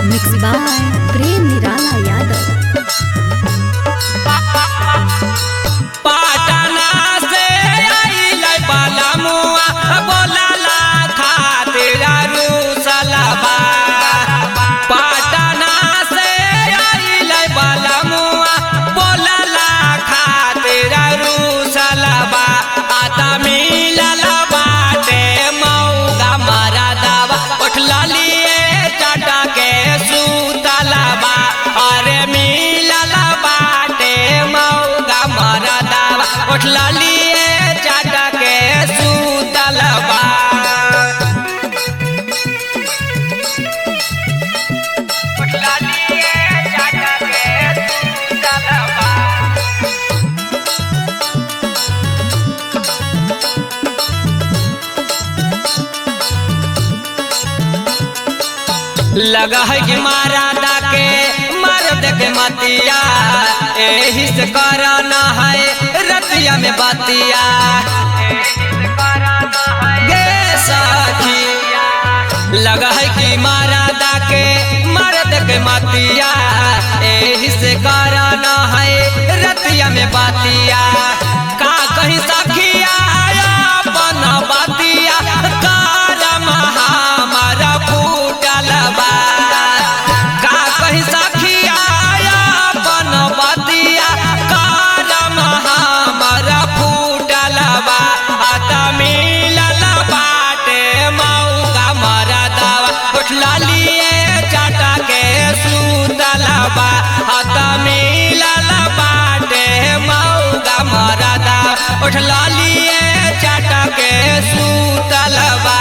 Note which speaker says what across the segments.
Speaker 1: Mix by प्रेम निराला यादव।
Speaker 2: पाटना से आइले बाला मुआ बोलाला खातिर रूसलबा। पाटना से आइले बाला मुआ बोलाला खातिर रूसलबा। आता मिलल बाटे मौगा मरदवा उठला लिए चाटा के सूतलबा। अरे मिलल बाटे मौगा मरदवा उठला लिए चाटा के सूतलबा। उठला लिए चाटा के सूतलबा। लगा है कि मारा के मर्द के मतिया एही से कराना है रतिया में बतिया। गे सखी लगा है कि मारा के मर्द के मतिया एही से कराना है रतिया में बतिया। का कहीं सखिया अपन बतिया करम हमारा फूटलबा। का कहीं सखिया अपन बतिया करम हमारा फूटलबा। आता मिलल बाटे मौगा मरदवा उठला लिए चाटा के सूतलबा। आता मिलल बाटे मौगा मरदवा उठला लिए चाटा के सूतलबा।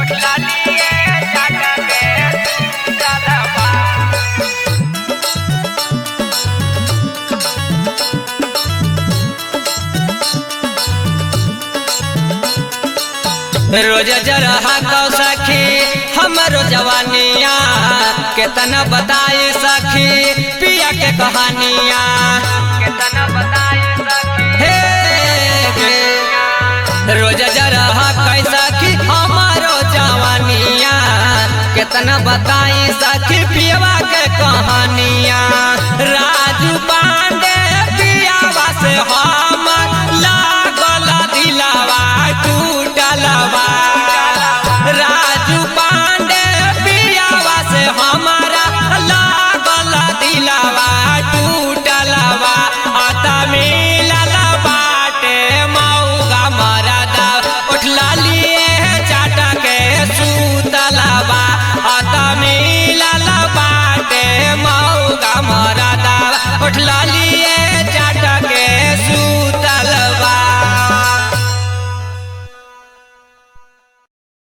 Speaker 2: उठला लिए चाटा के सूतलबा। रोज जरहा कौ सखी हमरो जवानिया केतना बताई सखी पिया के कहानिया। केतना बताई सखी हे रोज जरहा कै सखी हमरो जवानिया केतना बताई सखी पियवा के कहानिया। राजू पांडे पियावा से